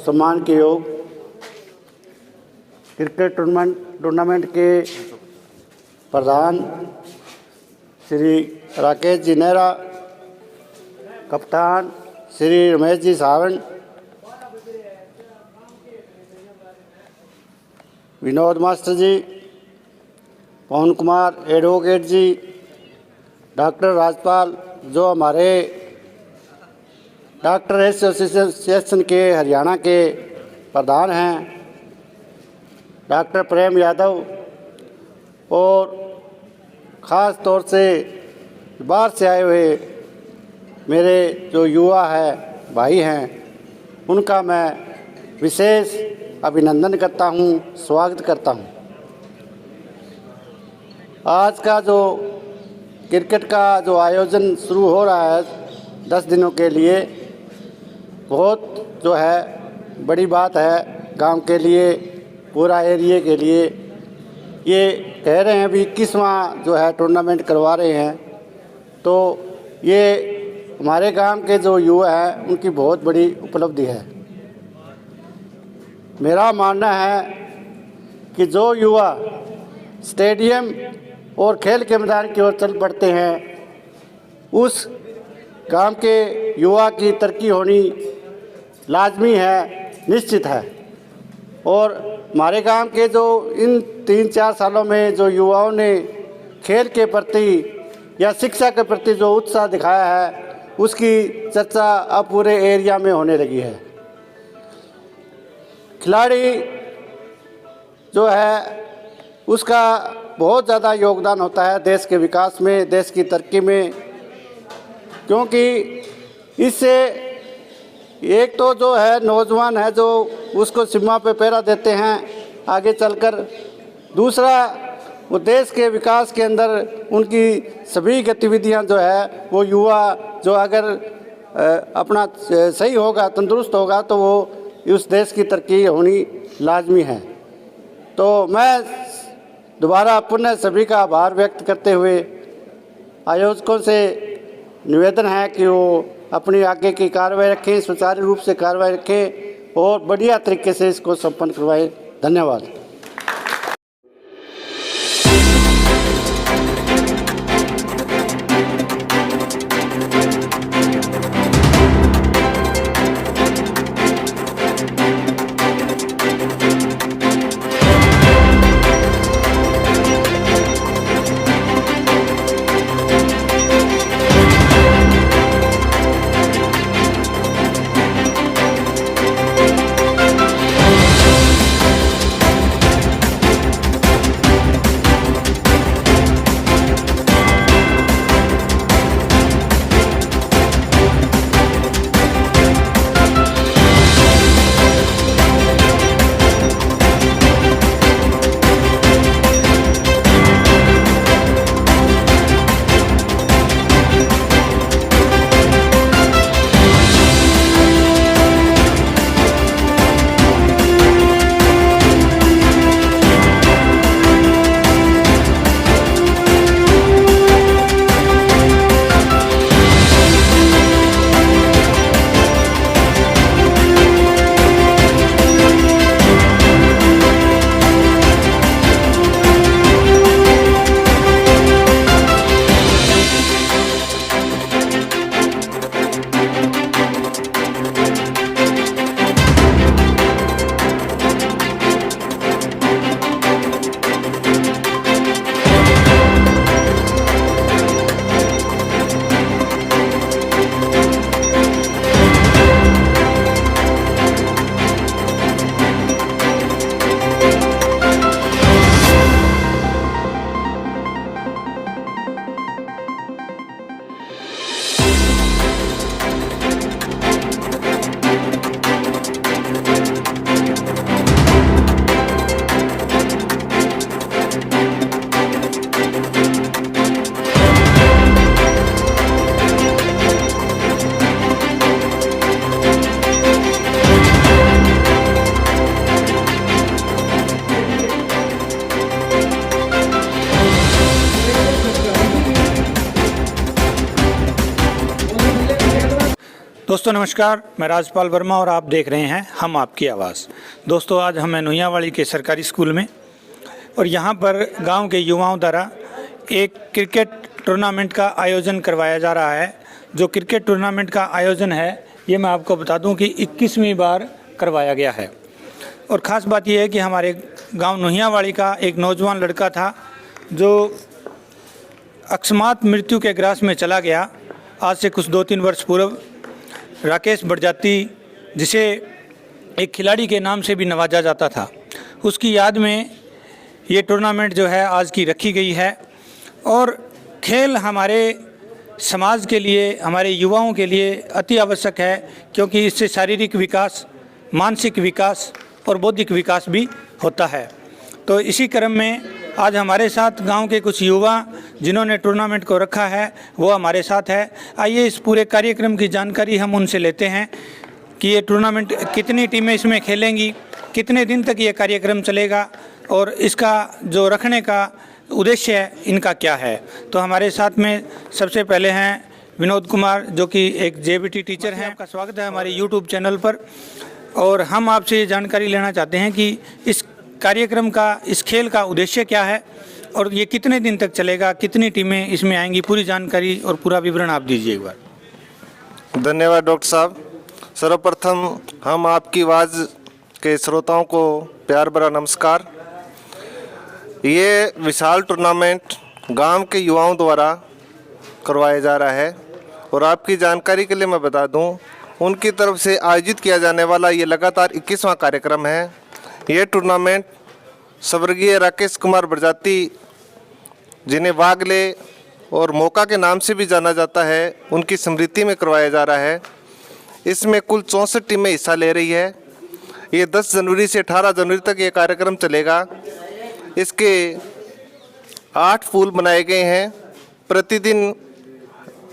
सम्मान के योग क्रिकेट टूर्नामेंट के प्रधान श्री राकेश जी नेहरा, कप्तान श्री रमेश जी सावंत, विनोद मास्टर जी, पवन कुमार एडवोकेट जी, डॉक्टर राजपाल जो हमारे डॉक्टर एसोसिएशन के हरियाणा के प्रधान हैं, डॉक्टर प्रेम यादव, और ख़ास तौर से बाहर से आए हुए मेरे जो युवा है भाई हैं, उनका मैं विशेष अभिनंदन करता हूं, स्वागत करता हूं। आज का जो क्रिकेट का जो आयोजन शुरू हो रहा है 10 दिनों के लिए, बहुत जो है बड़ी बात है गांव के लिए, पूरा एरिया के लिए। ये कह रहे हैं अभी 21वां जो है टूर्नामेंट करवा रहे हैं, तो ये हमारे गांव के जो युवा हैं उनकी बहुत बड़ी उपलब्धि है। मेरा मानना है कि जो युवा स्टेडियम और खेल के मैदान की ओर चल पड़ते हैं, उस गांव के युवा की तरक्की होनी लाजमी है, निश्चित है। और हमारे गांव के जो इन 3-4 सालों में जो युवाओं ने खेल के प्रति या शिक्षा के प्रति जो उत्साह दिखाया है, उसकी चर्चा अब पूरे एरिया में होने लगी है। खिलाड़ी जो है उसका बहुत ज़्यादा योगदान होता है देश के विकास में, देश की तरक्की में, क्योंकि इससे एक तो जो है नौजवान है जो उसको सीमा पे पहरा देते हैं आगे चलकर, दूसरा वो देश के विकास के अंदर उनकी सभी गतिविधियां जो है वो युवा जो अगर अपना सही होगा, तंदुरुस्त होगा, तो वो उस देश की तरक्की होनी लाजमी है। तो मैं दोबारा पुनः सभी का आभार व्यक्त करते हुए आयोजकों से निवेदन है कि वो अपनी आगे की कार्रवाई रखें, सुचारू रूप से कार्रवाई रखें और बढ़िया तरीके से इसको संपन्न करवाएं। धन्यवाद। दोस्तों नमस्कार, मैं राजपाल वर्मा और आप देख रहे हैं हम आपकी आवाज़। दोस्तों आज हम नोहियावाली के सरकारी स्कूल में और यहाँ पर गांव के युवाओं द्वारा एक क्रिकेट टूर्नामेंट का आयोजन करवाया जा रहा है। जो क्रिकेट टूर्नामेंट का आयोजन है ये मैं आपको बता दूं कि 21वीं बार करवाया गया है। और ख़ास बात यह है कि हमारे गांव नोहियावाली का एक नौजवान लड़का था जो अकस्मात मृत्यु के ग्रास में चला गया आज से कुछ 2-3 वर्ष पूर्व। राकेश बड़जाती, जिसे एक खिलाड़ी के नाम से भी नवाजा जाता था, उसकी याद में ये टूर्नामेंट जो है आज की रखी गई है। और खेल हमारे समाज के लिए, हमारे युवाओं के लिए अति आवश्यक है, क्योंकि इससे शारीरिक विकास, मानसिक विकास और बौद्धिक विकास भी होता है। तो इसी क्रम में आज हमारे साथ गांव के कुछ युवा जिन्होंने टूर्नामेंट को रखा है वो हमारे साथ है। आइए इस पूरे कार्यक्रम की जानकारी हम उनसे लेते हैं कि ये टूर्नामेंट कितनी टीमें इसमें खेलेंगी, कितने दिन तक ये कार्यक्रम चलेगा और इसका जो रखने का उद्देश्य है इनका क्या है। तो हमारे साथ में सबसे पहले हैं विनोद कुमार, जो कि एक जेबीटी टीचर हैं। आपका स्वागत है हमारे यूट्यूब चैनल पर। और हम आपसे ये जानकारी लेना चाहते हैं कि इस कार्यक्रम का, इस खेल का उद्देश्य क्या है और ये कितने दिन तक चलेगा, कितनी टीमें इसमें आएंगी, पूरी जानकारी और पूरा विवरण आप दीजिए एक बार। धन्यवाद डॉक्टर साहब। सर्वप्रथम हम आपकी आवाज़ के श्रोताओं को प्यार भरा नमस्कार। ये विशाल टूर्नामेंट गांव के युवाओं द्वारा करवाया जा रहा है और आपकी जानकारी के लिए मैं बता दूं, उनकी तरफ से आयोजित किया जाने वाला ये लगातार 21वां कार्यक्रम है। ये टूर्नामेंट स्वर्गीय राकेश कुमार बड़जाती, जिन्हें वागले और मौका के नाम से भी जाना जाता है, उनकी स्मृति में करवाया जा रहा है। इसमें कुल 64 टीमें हिस्सा ले रही है। ये 10 जनवरी से 18 जनवरी तक ये कार्यक्रम चलेगा। इसके 8 पूल बनाए गए हैं। प्रतिदिन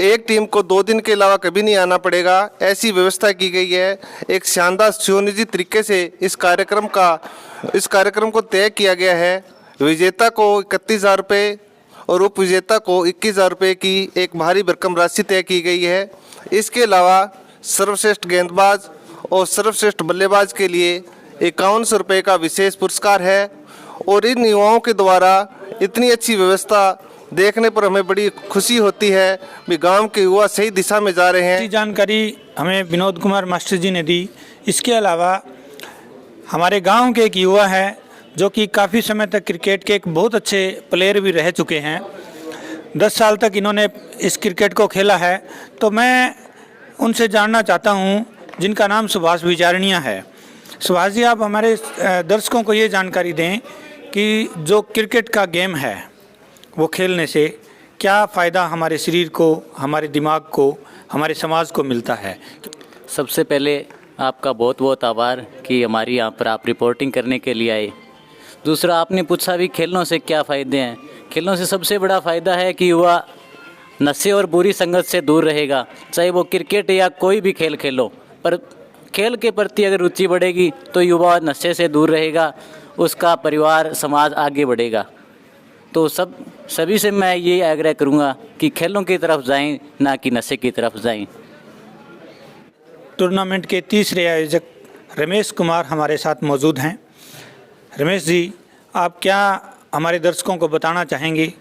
एक टीम को 2 दिन के अलावा कभी नहीं आना पड़ेगा, ऐसी व्यवस्था की गई है। एक शानदार सुनियोजित तरीके से इस कार्यक्रम को तय किया गया है। विजेता को 31,000 रुपये और उप विजेता को 21,000 रुपये की एक भारी भरकम राशि तय की गई है। इसके अलावा सर्वश्रेष्ठ गेंदबाज और सर्वश्रेष्ठ बल्लेबाज के लिए 5100 रुपये का विशेष पुरस्कार है। और इन युवाओं के द्वारा इतनी अच्छी व्यवस्था देखने पर हमें बड़ी खुशी होती है कि गांव के युवा सही दिशा में जा रहे हैं। जानकारी हमें विनोद कुमार मास्टर जी ने दी। इसके अलावा हमारे गांव के एक युवा है जो कि काफ़ी समय तक क्रिकेट के एक बहुत अच्छे प्लेयर भी रह चुके हैं। 10 साल तक इन्होंने इस क्रिकेट को खेला है। तो मैं उनसे जानना चाहता हूं, जिनका नाम सुभाष विचारणिया है। सुभाष जी, आप हमारे दर्शकों को ये जानकारी दें कि जो क्रिकेट का गेम है वो खेलने से क्या फ़ायदा हमारे शरीर को, हमारे दिमाग को, हमारे समाज को मिलता है। सबसे पहले आपका बहुत बहुत आभार कि हमारी यहाँ पर आप रिपोर्टिंग करने के लिए आए। दूसरा, आपने पूछा भी खेलों से क्या फ़ायदे हैं। खेलों से सबसे बड़ा फ़ायदा है कि युवा नशे और बुरी संगत से दूर रहेगा। चाहे वो क्रिकेट या कोई भी खेल खेलो, पर खेल के प्रति अगर रुचि बढ़ेगी तो युवा नशे से दूर रहेगा, उसका परिवार, समाज आगे बढ़ेगा। तो सभी से मैं ये आग्रह करूँगा कि खेलों की तरफ जाएं, ना कि नशे की तरफ जाएं। टूर्नामेंट के तीसरे आयोजक रमेश कुमार हमारे साथ मौजूद हैं। रमेश जी, आप क्या हमारे दर्शकों को बताना चाहेंगे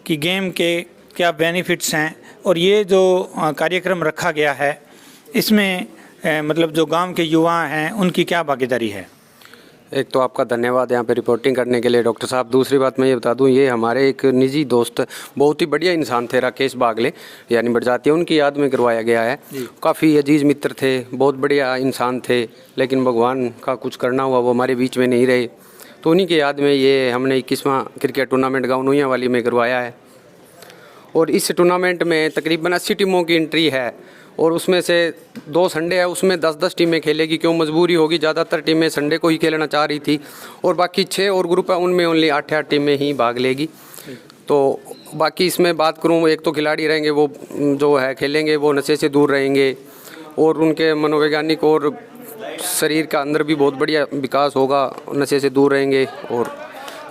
कि गेम के क्या बेनिफिट्स हैं और ये जो कार्यक्रम रखा गया है इसमें मतलब जो गांव के युवा हैं उनकी क्या भागीदारी है। एक तो आपका धन्यवाद यहाँ पे रिपोर्टिंग करने के लिए डॉक्टर साहब। दूसरी बात मैं ये बता दूँ, ये हमारे एक निजी दोस्त, बहुत ही बढ़िया इंसान थे, राकेश बागले यानी बड़जाती, उनकी याद में करवाया गया है। काफ़ी अजीज़ मित्र थे, बहुत बढ़िया इंसान थे, लेकिन भगवान का कुछ करना हुआ, वो हमारे बीच में नहीं रहे। तो उन्हीं की याद में ये हमने 21वां क्रिकेट टूर्नामेंट गाँव नोहियावाली में करवाया है। और इस टूर्नामेंट में तकरीबन 80 टीमों की एंट्री है और उसमें से 2 संडे है, उसमें 10-10 टीमें खेलेगी। क्यों, मजबूरी होगी, ज़्यादातर टीमें संडे को ही खेलना चाह रही थी और बाकी 6 और ग्रुप है, उनमें ओनली 8 टीमें ही भाग लेगी। तो बाकी इसमें बात करूँ, एक तो खिलाड़ी रहेंगे वो जो है खेलेंगे, वो नशे से दूर रहेंगे और उनके मनोवैज्ञानिक और शरीर का अंदर भी बहुत बढ़िया विकास होगा, नशे से दूर रहेंगे। और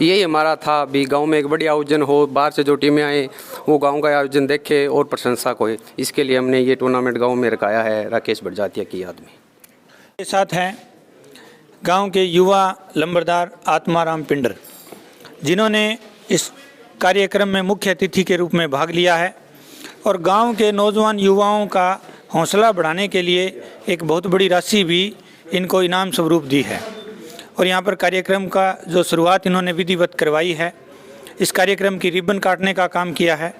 यही हमारा था। अभी गांव में एक बड़ी आयोजन हो, बाहर से जो टीमें आए वो गांव का आयोजन देखे और प्रशंसा को, इसके लिए हमने ये टूर्नामेंट गांव में रखाया है राकेश बड़जात्या की याद में। के साथ हैं गांव के युवा लंबरदार आत्माराम पिंडर, जिन्होंने इस कार्यक्रम में मुख्य अतिथि के रूप में भाग लिया है और गांव के नौजवान युवाओं का हौसला बढ़ाने के लिए एक बहुत बड़ी राशि भी इनको इनाम स्वरूप दी है। और यहाँ पर कार्यक्रम का जो शुरुआत इन्होंने विधिवत करवाई है, इस कार्यक्रम की रिबन काटने का काम किया है।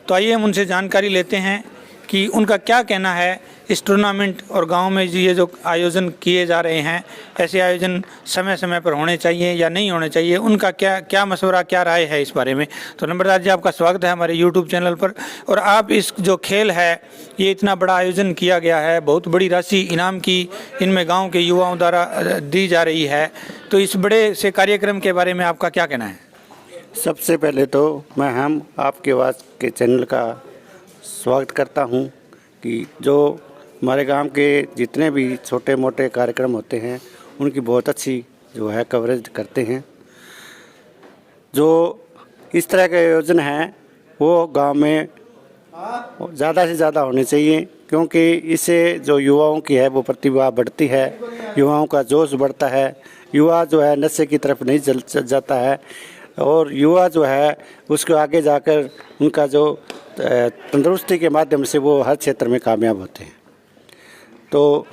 तो आइए हम उनसे जानकारी लेते हैं कि उनका क्या कहना है इस टूर्नामेंट और गांव में ये जो आयोजन किए जा रहे हैं, ऐसे आयोजन समय समय पर होने चाहिए या नहीं होने चाहिए, उनका क्या मशवरा, क्या राय है इस बारे में। तो नंबरदार जी, आपका स्वागत है हमारे यूट्यूब चैनल पर। और आप इस जो खेल है, ये इतना बड़ा आयोजन किया गया है, बहुत बड़ी राशि इनाम की इनमें गाँव के युवाओं द्वारा दी जा रही है, तो इस बड़े से कार्यक्रम के बारे में आपका क्या कहना है? सबसे पहले तो मैं आपके आवाज़ के चैनल का स्वागत करता हूं कि जो हमारे गांव के जितने भी छोटे मोटे कार्यक्रम होते हैं उनकी बहुत अच्छी जो है कवरेज करते हैं। जो इस तरह के आयोजन हैं वो गांव में ज़्यादा से ज़्यादा होने चाहिए, क्योंकि इससे जो युवाओं की है वो प्रतिभा बढ़ती है, युवाओं का जोश बढ़ता है, युवा जो है नशे की तरफ नहीं चल जाता है और युवा जो है उसको आगे जाकर उनका जो तंदुरुस्ती के माध्यम से वो हर क्षेत्र में कामयाब होते हैं। तो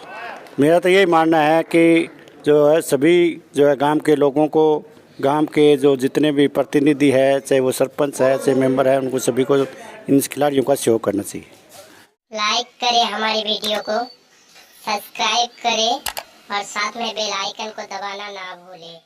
मेरा तो यही मानना है कि जो है सभी जो है गांव के लोगों को, गांव के जो जितने भी प्रतिनिधि है, चाहे वो सरपंच है चाहे मेंबर है, उनको सभी को इन खिलाड़ियों का सहयोग करना चाहिए। लाइक करें हमारी वीडियो को, सब्सक्राइब करें और साथ में बेल आइकन को दबाना ना भूलें।